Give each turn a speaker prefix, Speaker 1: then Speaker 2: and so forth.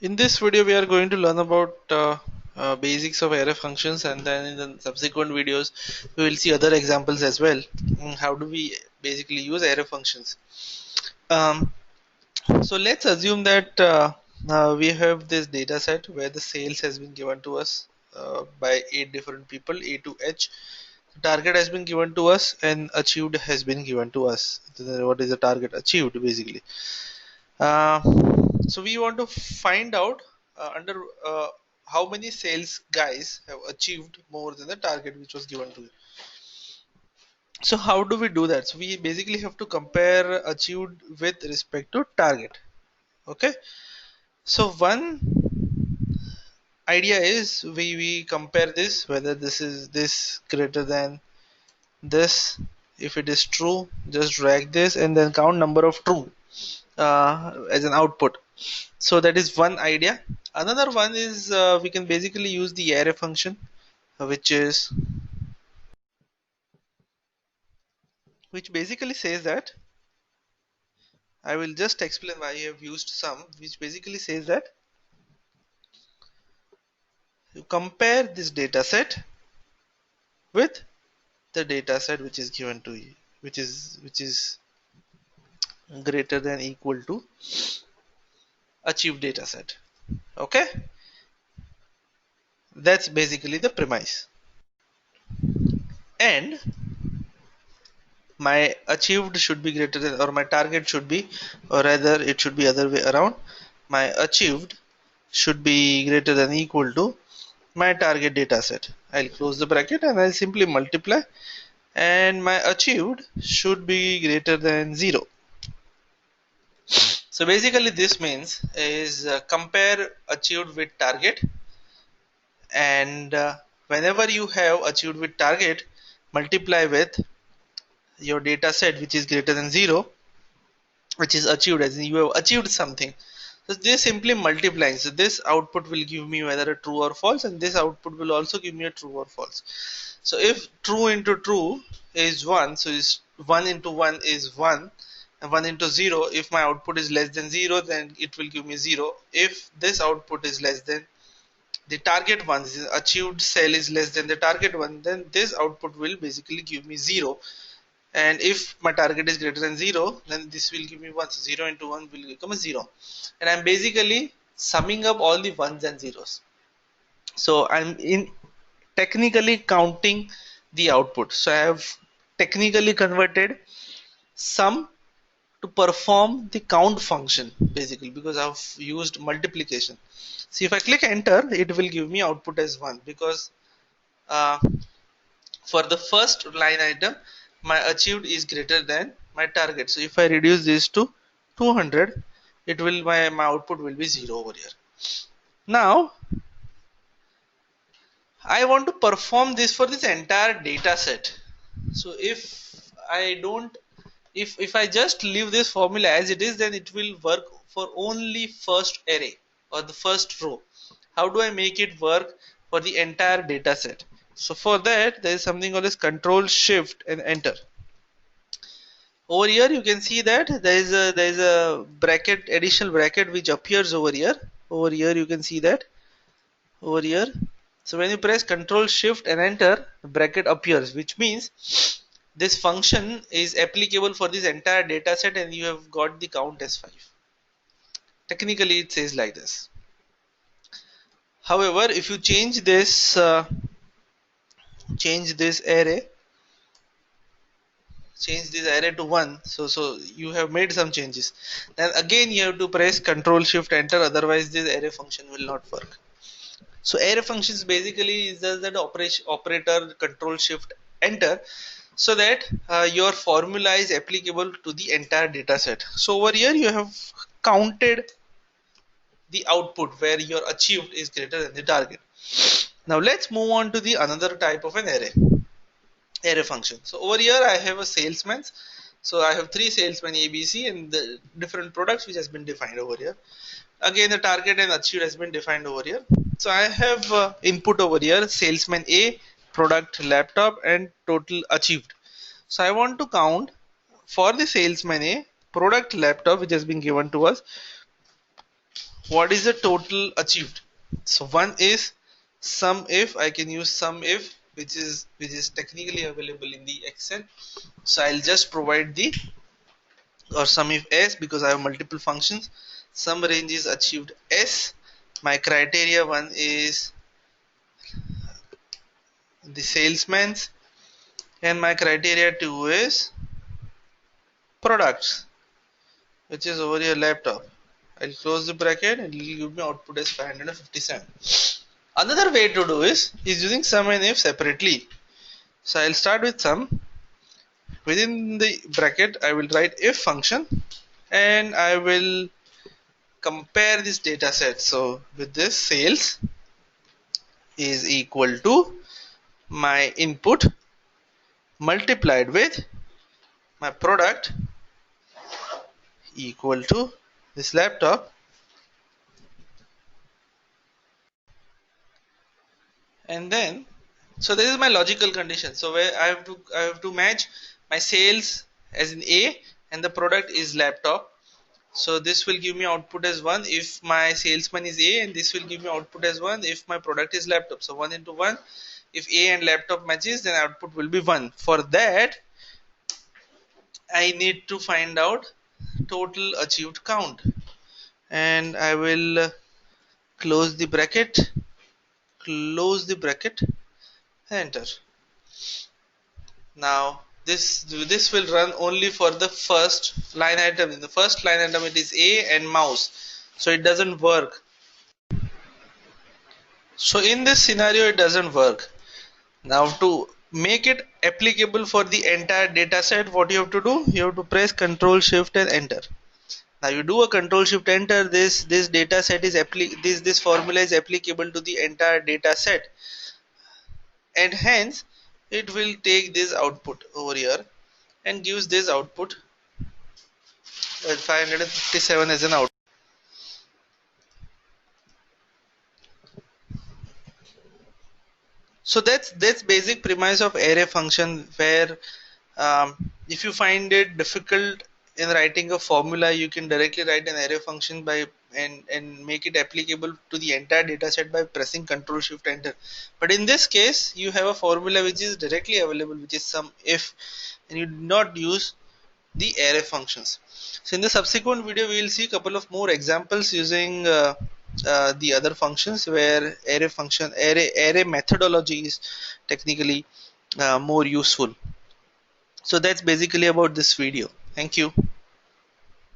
Speaker 1: In this video, we are going to learn about basics of array functions, and then in the subsequent videos, we will see other examples as well. How do we basically use array functions? Um, so let's assume that we have this data set where the sales has been given to us by 8 different people, A to H. Target has been given to us, and achieved has been given to us. What is the target achieved, basically? Uh, so we want to find out under how many sales guys have achieved more than the target which was given to you. So how do we do that? So we basically have to compare achieved with respect to target. Okay. So one idea is we compare this whether this greater than this. If it is true, just drag this and then count number of true as an output. So that is one idea. Another one is we can basically use the array function, which basically says that I will just explain why I have used some, which basically says that you compare this data set with the data set which is given to you, which is greater than equal to achieved data set. Okay, that's basically the premise. And my achieved should be greater than, or my target should be, or rather it should be other way around. My achieved should be greater than equal to my target data set. I'll close the bracket and I'll simply multiply, and my achieved should be greater than 0. So basically this means is compare achieved with target, and whenever you have achieved with target, multiply with your data set which is greater than 0, which is achieved, as in you have achieved something. So this simply multiplying. So this output will give me whether a true or false, and this output will also give me a true or false. So if true into true is 1, so is 1 into 1 is 1, and 1 into 0, if my output is less than 0, then it will give me 0. If this output is less than the target one, this is achieved cell is less than the target one, then this output will basically give me 0. And if my target is greater than 0, then this will give me 1. So 0 into 1 will become a 0, and I'm basically summing up all the ones and zeros. So I'm in technically counting the output. So I have technically converted sum to perform the count function, basically, because I've used multiplication. See, if I click enter, it will give me output as 1, because uh, for the first line item my achieved is greater than my target. So if I reduce this to 200, it will my output will be 0 over here. Now I want to perform this for this entire data set. So if I just leave this formula as it is, then it will work for only first array or the first row. How do I make it work for the entire data set? So for that, there is something called as Control Shift and Enter. Over here you can see that there is a bracket, additional bracket, which appears over here. Over here you can see that over here. So when you press Control Shift and Enter, the bracket appears, which means this function is applicable for this entire data set, and you have got the count as 5. Technically it says like this. However, if you change this array, change this array to 1, so you have made some changes, then again you have to press Control Shift Enter, otherwise this array function will not work. So array functions basically is just that operator Control Shift Enter, so that your formula is applicable to the entire data set. So over here you have counted the output where your achieved is greater than the target. Now let's move on to the another type of an array function. So over here I have a salesman. So I have 3 salesmen ABC and the different products which has been defined over here. Again the target and achieved has been defined over here. So I have input over here salesman A, product laptop, and total achieved. So I want to count for the salesman A, product laptop, which has been given to us, what is the total achieved. So one is sum if. I can use sum if, which is technically available in the Excel. So I'll just provide the or sum if s, because I have multiple functions. Sum range is achieved s. My criteria one is the salesman's, and my criteria two is products, which is over your laptop. I'll close the bracket and it will give me output as 557. Another way to do is using sum and if separately. So I'll start with sum. Within the bracket I will write if function, and I will compare this data set. So with this, sales is equal to my input multiplied with my product equal to this laptop, and then so this is my logical condition. So where I have to match my sales as in A and the product is laptop. So this will give me output as 1 if my salesman is A, and this will give me output as 1 if my product is laptop. So 1 into 1, if A and laptop matches, then output will be 1. For that I need to find out total achieved count, and I will close the bracket, close the bracket, enter. Now this will run only for the first line item. In the first line item it is A and mouse, so it doesn't work. So in this scenario it doesn't work. Now to make it applicable for the entire data set, what you have to do, you have to press Control Shift and enter. Now you do a Control Shift enter, this data set is this formula is applicable to the entire data set, and hence it will take this output over here and gives this output at 557 as an output. So that's basic premise of array function, where if you find it difficult in writing a formula, you can directly write an array function by and make it applicable to the entire data set by pressing Control Shift Enter. But in this case you have a formula which is directly available, which is sum if, and you do not use the array functions. So in the subsequent video we will see a couple of more examples using the other functions, where array methodology is technically more useful. So that's basically about this video. Thank you.